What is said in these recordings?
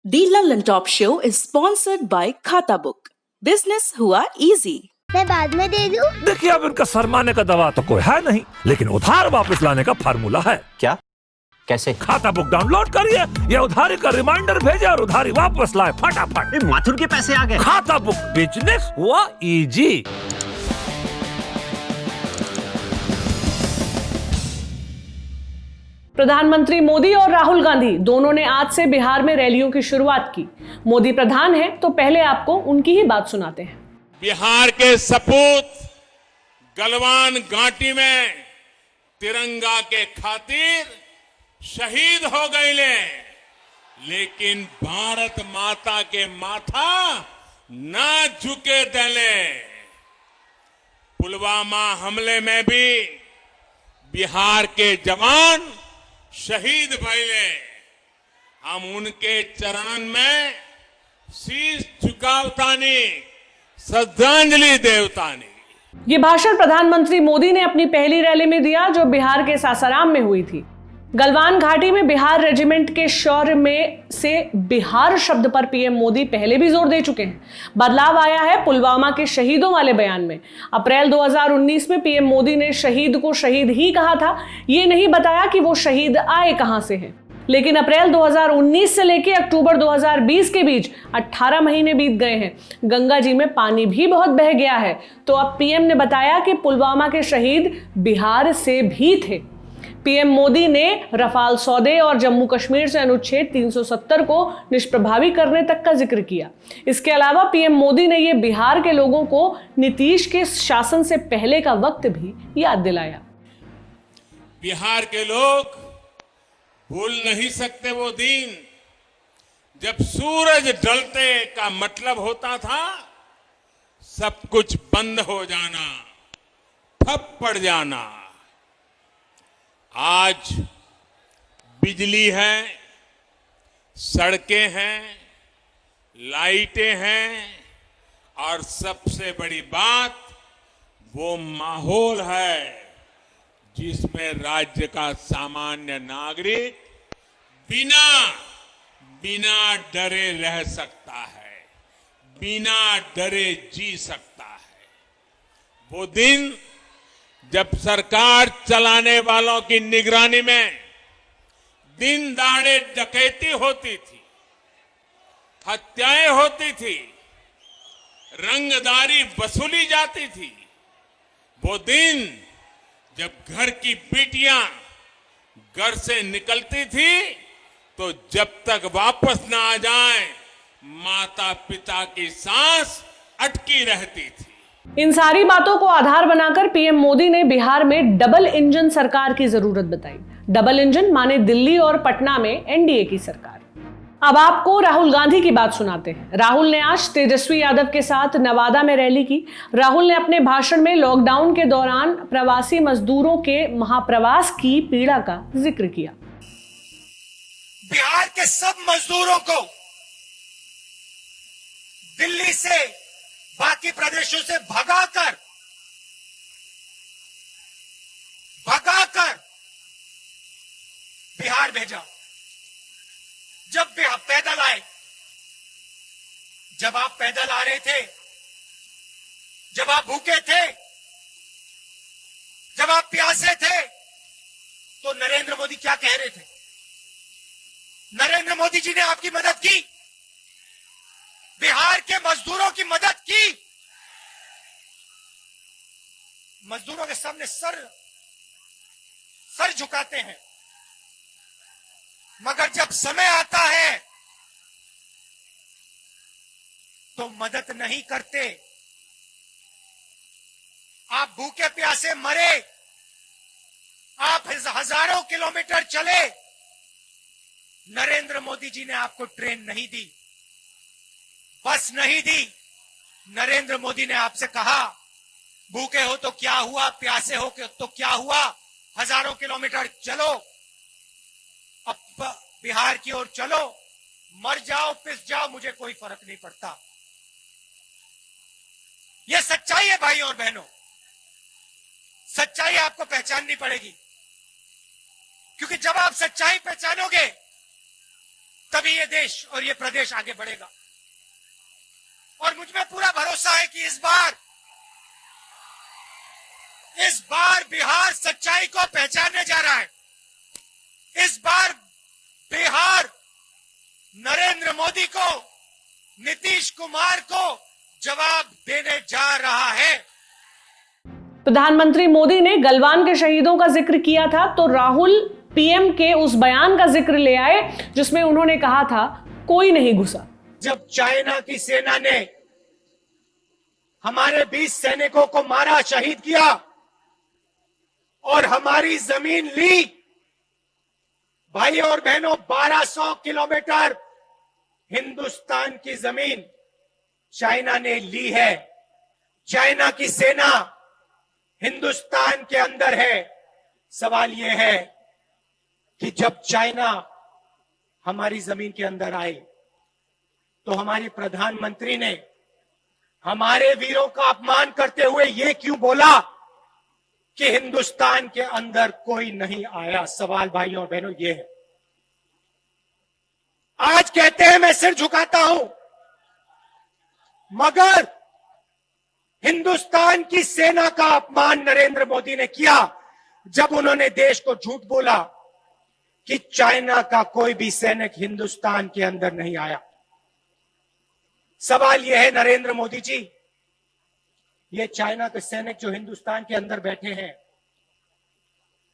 The London Top Show is sponsored by खाता book. Business हुआ easy. मैं बाद में दे दूं? देखिए, अब इनका सरमाने का दवा तो कोई है नहीं, लेकिन उधार वापस लाने का फार्मूला है। क्या? कैसे? खाता बुक डाउनलोड करिए, या उधारी का रिमाइंडर भेजे और उधारी वापस लाए फटाफट। माथुर के पैसे आ गए। खाता बुक, बिजनेस हुआ इजी। प्रधानमंत्री मोदी और राहुल गांधी दोनों ने आज से बिहार में रैलियों की शुरुआत की। मोदी प्रधान हैं तो पहले आपको उनकी ही बात सुनाते हैं। बिहार के सपूत गलवान घाटी में तिरंगा के खातिर शहीद हो गए लेकिन भारत माता के माथा न झुके दले। पुलवामा हमले में भी बिहार के जवान शहीद भइले। हम उनके चरण में शीश झुकावतानी, श्रद्धांजलि देवतानी। ये भाषण प्रधानमंत्री मोदी ने अपनी पहली रैली में दिया, जो बिहार के सासाराम में हुई थी। गलवान घाटी में बिहार रेजिमेंट के शौर्य में से बिहार शब्द पर पीएम मोदी पहले भी जोर दे चुके हैं। बदलाव आया है पुलवामा के शहीदों वाले बयान में। अप्रैल 2019 में पीएम मोदी ने शहीद को शहीद ही कहा था, ये नहीं बताया कि वो शहीद आए कहां से हैं। लेकिन अप्रैल 2019 से लेकर अक्टूबर 2020 के बीच 18 महीने बीत गए हैं। गंगा जी में पानी भी बहुत बह गया है। तो अब पीएम ने बताया कि पुलवामा के शहीद बिहार से भी थे। पीएम मोदी ने रफाल सौदे और जम्मू कश्मीर से अनुच्छेद 370 को निष्प्रभावी करने तक का जिक्र किया। इसके अलावा पीएम मोदी ने ये बिहार के लोगों को नीतीश के शासन से पहले का वक्त भी याद दिलाया। बिहार के लोग भूल नहीं सकते वो दिन जब सूरज ढलते का मतलब होता था सब कुछ बंद हो जाना, ठप पड़ जाना। आज बिजली है, सड़कें हैं, लाइटें हैं और सबसे बड़ी बात वो माहौल है जिसमें राज्य का सामान्य नागरिक बिना डरे रह सकता है, बिना डरे जी सकता है। वो दिन जब सरकार चलाने वालों की निगरानी में दिन दहाड़े डकैती होती थी, हत्याएं होती थी, रंगदारी वसूली जाती थी। वो दिन जब घर की बेटियां घर से निकलती थी तो जब तक वापस ना आ जाएं, माता पिता की सांस अटकी रहती थी। इन सारी बातों को आधार बनाकर पीएम मोदी ने बिहार में डबल इंजन सरकार की जरूरत बताई। डबल इंजन माने दिल्ली और पटना में एनडीए की सरकार। अब आपको राहुल गांधी की बात सुनाते हैं। राहुल ने आज तेजस्वी यादव के साथ नवादा में रैली की। राहुल ने अपने भाषण में लॉकडाउन के दौरान प्रवासी मजदूरों के महाप्रवास की पीड़ा का जिक्र किया। बिहार के सब मजदूरों को दिल्ली से, बाकी प्रदेशों से भगाकर बिहार भेजा। जब भी आप पैदल आए, जब आप पैदल आ रहे थे, जब आप भूखे थे, जब आप प्यासे थे, तो नरेंद्र मोदी क्या कह रहे थे? नरेंद्र मोदी जी ने आपकी मदद की, बिहार के मजदूरों की मदद की। मजदूरों के सामने सर झुकाते हैं, मगर जब समय आता है तो मदद नहीं करते। आप भूखे प्यासे मरे, आप हजारों किलोमीटर चले, नरेंद्र मोदी जी ने आपको ट्रेन नहीं दी, बस नहीं दी। नरेंद्र मोदी ने आपसे कहा भूखे हो तो क्या हुआ, प्यासे हो तो क्या हुआ, हजारों किलोमीटर चलो, अब बिहार की ओर चलो, मर जाओ पिस जाओ, मुझे कोई फर्क नहीं पड़ता। यह सच्चाई है भाई और बहनों। सच्चाई आपको पहचाननी पड़ेगी, क्योंकि जब आप सच्चाई पहचानोगे तभी ये देश और ये प्रदेश आगे बढ़ेगा। और मुझ में पूरा भरोसा है कि इस बार बिहार सच्चाई को पहचानने जा रहा है। इस बार बिहार नरेंद्र मोदी को, नीतीश कुमार को जवाब देने जा रहा है। प्रधानमंत्री मोदी ने गलवान के शहीदों का जिक्र किया था, तो राहुल पीएम के उस बयान का जिक्र ले आए जिसमें उन्होंने कहा था कोई नहीं घुसा। जब चाइना की सेना ने हमारे 20 सैनिकों को मारा, शहीद किया और हमारी जमीन ली, भाई और बहनों 1200 किलोमीटर हिंदुस्तान की जमीन चाइना ने ली है। चाइना की सेना हिंदुस्तान के अंदर है। सवाल यह है कि जब चाइना हमारी जमीन के अंदर आए तो हमारे प्रधानमंत्री ने हमारे वीरों का अपमान करते हुए यह क्यों बोला कि हिंदुस्तान के अंदर कोई नहीं आया? सवाल भाइयों और बहनों ये है। आज कहते हैं मैं सिर झुकाता हूं, मगर हिंदुस्तान की सेना का अपमान नरेंद्र मोदी ने किया जब उन्होंने देश को झूठ बोला कि चाइना का कोई भी सैनिक हिंदुस्तान के अंदर नहीं आया। सवाल यह है नरेंद्र मोदी जी, ये चाइना के सैनिक जो हिंदुस्तान के अंदर बैठे हैं,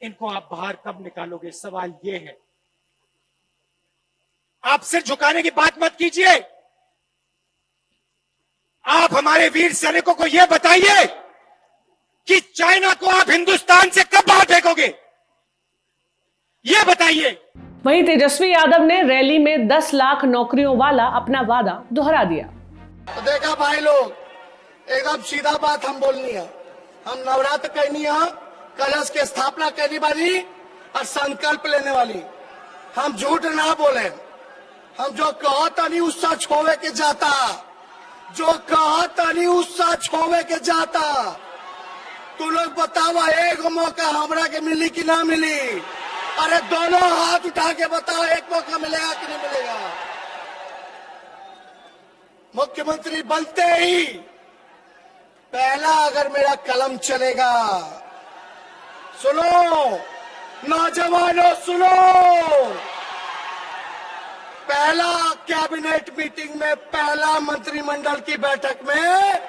इनको आप बाहर कब निकालोगे? सवाल यह है। आप सिर झुकाने की बात मत कीजिए। आप हमारे वीर सैनिकों को यह बताइए कि चाइना को आप हिंदुस्तान से कब बाहर फेंकोगे, यह बताइए। वहीं तेजस्वी यादव ने रैली में 10 लाख नौकरियों वाला अपना वादा दोहरा दिया। तो देखा भाई लोग, एकदम सीधा बात हम बोलनी है। हम नवरात्र कहनी है, कलश की स्थापना करने वाली और संकल्प लेने वाली। हम झूठ ना बोले। हम जो कहो तनी उससा छोवे के जाता, जो कहो तनी उससा छोवे के जाता। तू लोग बतावा एक मौका हमरा के मिली कि ना मिली? अरे दोनों हाथ उठा के बताओ, एक मौका मिलेगा कि नहीं मिलेगा? मुख्यमंत्री बनते ही पहला अगर मेरा कलम चलेगा, सुनो नौजवानों सुनो, पहला कैबिनेट मीटिंग में, पहला मंत्रिमंडल की बैठक में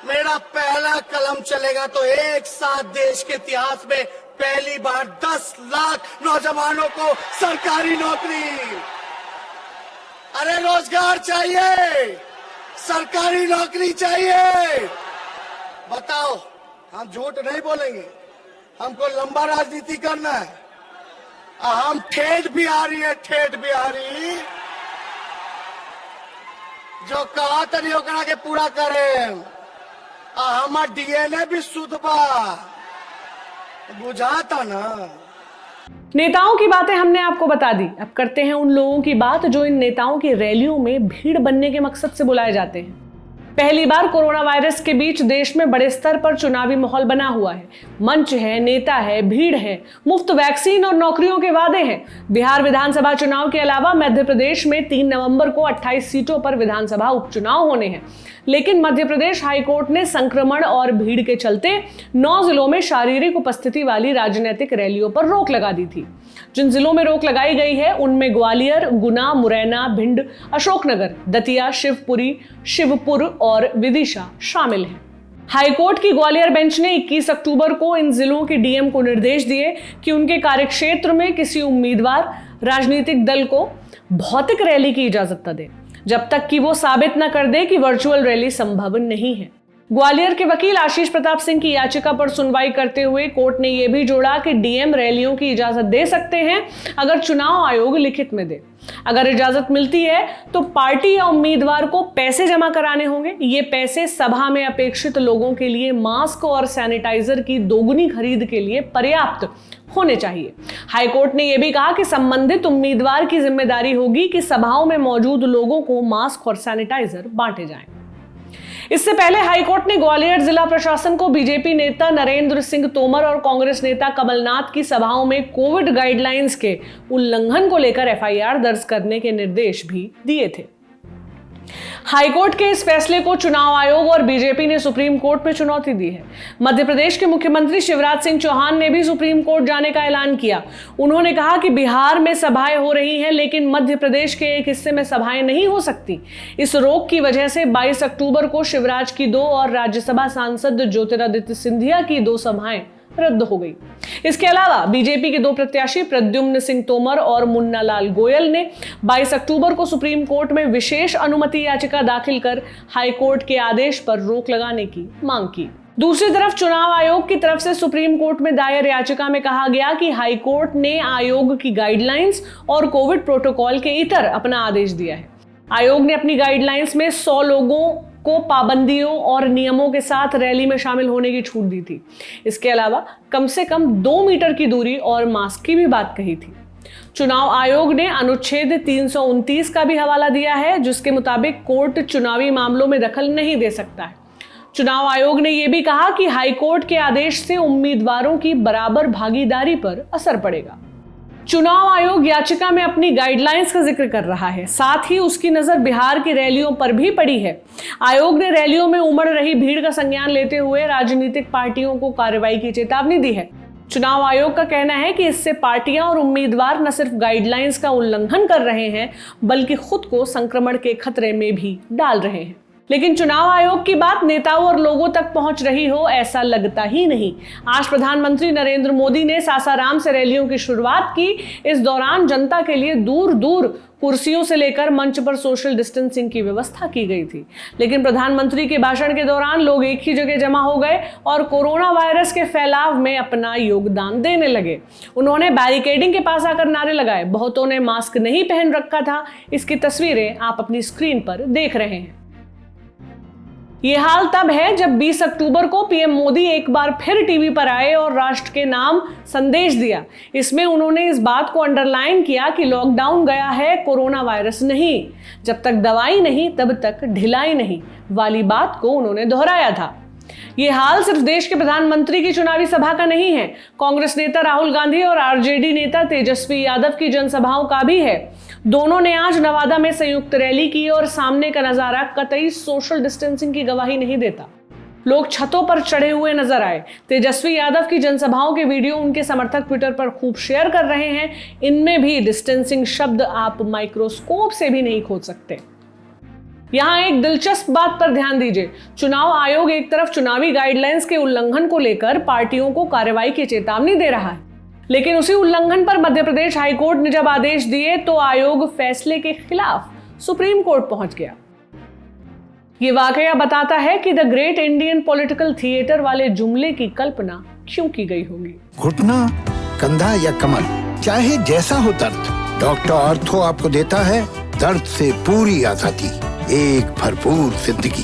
मेरा पहला कलम चलेगा तो एक साथ देश के इतिहास में पहली बार 10 लाख नौजवानों को सरकारी नौकरी। अरे रोजगार चाहिए, सरकारी नौकरी चाहिए। बताओ, हम झूठ नहीं बोलेंगे। हमको लंबा राजनीति करना है। हम ठेठ बिहारी है, ठेठ बिहारी। जो कहा तरी ओकरा के पूरा करें। हमार डीएनए भी शुद्ध बा, बुझाता ना। नेताओं की बातें हमने आपको बता दी। अब करते हैं उन लोगों की बात जो इन नेताओं की रैलियों में भीड़ बनने के मकसद से बुलाए जाते हैं। पहली बार कोरोना वायरस के बीच देश में बड़े स्तर पर चुनावी माहौल बना हुआ है। मंच है, नेता है, भीड़ है, मुफ्त वैक्सीन और नौकरियों के वादे हैं। बिहार विधानसभा चुनाव के अलावा मध्य प्रदेश में 3 नवंबर को 28 सीटों पर विधानसभा उपचुनाव होने हैं। लेकिन मध्य प्रदेश हाईकोर्ट ने संक्रमण और भीड़ के चलते 9 जिलों में शारीरिक उपस्थिति वाली राजनीतिक रैलियों पर रोक लगा दी थी। जिन जिलों में रोक लगाई गई है उनमें ग्वालियर, गुना, मुरैना, भिंड, अशोकनगर, दतिया, शिवपुरी, शिवपुर और विदिशा शामिल हैं। हाईकोर्ट की ग्वालियर बेंच ने 21 अक्टूबर को इन जिलों के डीएम को निर्देश दिए कि उनके कार्यक्षेत्र में किसी उम्मीदवार, राजनीतिक दल को भौतिक रैली की इजाजत न दे जब तक कि वो साबित न कर दे कि वर्चुअल रैली संभव नहीं है। ग्वालियर के वकील आशीष प्रताप सिंह की याचिका पर सुनवाई करते हुए कोर्ट ने यह भी जोड़ा कि डीएम रैलियों की इजाजत दे सकते हैं अगर चुनाव आयोग लिखित में दे। अगर इजाजत मिलती है तो पार्टी या उम्मीदवार को पैसे जमा कराने होंगे। ये पैसे सभा में अपेक्षित लोगों के लिए मास्क और सैनिटाइजर की दोगुनी खरीद के लिए पर्याप्त होने चाहिए। हाईकोर्ट ने यह भी कहा कि संबंधित उम्मीदवार की जिम्मेदारी होगी कि सभाओं में मौजूद लोगों को मास्क और सैनिटाइजर बांटे जाएं। इससे पहले हाईकोर्ट ने ग्वालियर जिला प्रशासन को बीजेपी नेता नरेंद्र सिंह तोमर और कांग्रेस नेता कमलनाथ की सभाओं में कोविड गाइडलाइंस के उल्लंघन को लेकर एफआईआर दर्ज करने के निर्देश भी दिए थे। हाईकोर्ट के इस फैसले को चुनाव आयोग और बीजेपी ने सुप्रीम कोर्ट में चुनौती दी है। मध्य प्रदेश के मुख्यमंत्री शिवराज सिंह चौहान ने भी सुप्रीम कोर्ट जाने का ऐलान किया। उन्होंने कहा कि बिहार में सभाएं हो रही हैं, लेकिन मध्य प्रदेश के एक हिस्से में सभाएं नहीं हो सकती। इस रोक की वजह से 22 अक्टूबर को शिवराज की 2 और राज्यसभा सांसद ज्योतिरादित्य सिंधिया की 2 सभाएं रद्द हो गई। इसके अलावा बीजेपी के 2 प्रत्याशी प्रद्युम्न सिंह तोमर और मुन्ना लाल गोयल ने 22 अक्टूबर को सुप्रीम कोर्ट में विशेष अनुमति याचिका दाखिल कर हाईकोर्ट के आदेश पर रोक लगाने की मांग की। दूसरी तरफ चुनाव आयोग की तरफ से सुप्रीम कोर्ट में दायर याचिका में कहा गया कि हाईकोर्ट ने आयोग की गाइडलाइंस और कोविड प्रोटोकॉल के इतर अपना आदेश दिया है। आयोग ने अपनी गाइडलाइंस में 100 लोगों को पाबंदियों और नियमों के साथ रैली में शामिल होने की छूट दी थी। इसके अलावा कम से कम 2 मीटर की दूरी और मास्क की भी बात कही थी। चुनाव आयोग ने अनुच्छेद 329 का भी हवाला दिया है, जिसके मुताबिक कोर्ट चुनावी मामलों में दखल नहीं दे सकता है। चुनाव आयोग ने यह भी कहा कि हाईकोर्ट के आदेश से उम्मीदवारों की बराबर भागीदारी पर असर पड़ेगा। चुनाव आयोग याचिका में अपनी गाइडलाइंस का जिक्र कर रहा है, साथ ही उसकी नजर बिहार की रैलियों पर भी पड़ी है। आयोग ने रैलियों में उमड़ रही भीड़ का संज्ञान लेते हुए राजनीतिक पार्टियों को कार्रवाई की चेतावनी दी है। चुनाव आयोग का कहना है कि इससे पार्टियां और उम्मीदवार न सिर्फ गाइडलाइंस का उल्लंघन कर रहे हैं, बल्कि खुद को संक्रमण के खतरे में भी डाल रहे हैं। लेकिन चुनाव आयोग की बात नेताओं और लोगों तक पहुंच रही हो, ऐसा लगता ही नहीं। आज प्रधानमंत्री नरेंद्र मोदी ने सासाराम से रैलियों की शुरुआत की। इस दौरान जनता के लिए दूर दूर कुर्सियों से लेकर मंच पर सोशल डिस्टेंसिंग की व्यवस्था की गई थी। लेकिन प्रधानमंत्री के भाषण के दौरान लोग एक ही जगह जमा हो गए और कोरोना वायरस के फैलाव में अपना योगदान देने लगे। उन्होंने बैरिकेडिंग के पास आकर नारे लगाए। बहुतों ने मास्क नहीं पहन रखा था। इसकी तस्वीरें आप अपनी स्क्रीन पर देख रहे हैं। ये हाल तब है जब 20 अक्टूबर को पीएम मोदी एक बार फिर टीवी पर आए और राष्ट्र के नाम संदेश दिया। इसमें उन्होंने इस बात को अंडरलाइन किया कि लॉकडाउन गया है, कोरोना वायरस नहीं। जब तक दवाई नहीं तब तक ढिलाई नहीं वाली बात को उन्होंने दोहराया था। ये हाल सिर्फ देश के प्रधानमंत्री की चुनावी सभा का नहीं है, कांग्रेस नेता राहुल गांधी और आरजेडी नेता तेजस्वी यादव की जनसभाओं का भी है। दोनों ने आज नवादा में संयुक्त रैली की और सामने का नजारा कतई सोशल डिस्टेंसिंग की गवाही नहीं देता। लोग छतों पर चढ़े हुए नजर आए। तेजस्वी यादव की जनसभाओं के वीडियो उनके समर्थक ट्विटर पर खूब शेयर कर रहे हैं। इनमें भी डिस्टेंसिंग शब्द आप माइक्रोस्कोप से भी नहीं खोज सकते। यहां एक दिलचस्प बात पर ध्यान दीजिए। चुनाव आयोग एक तरफ चुनावी गाइडलाइंस के उल्लंघन को लेकर पार्टियों को कार्रवाई की चेतावनी दे रहा है, लेकिन उसी उल्लंघन पर मध्य प्रदेश हाईकोर्ट ने जब आदेश दिए तो आयोग फैसले के खिलाफ सुप्रीम कोर्ट पहुंच गया। ये वाकया बताता है कि the great Indian political theatre वाले जुमले की कल्पना क्यों की गई होगी। घुटना, कंधा या कमर, चाहे जैसा हो दर्द, डॉक्टर ऑर्थो आपको देता है दर्द से पूरी आजादी, एक भरपूर जिंदगी।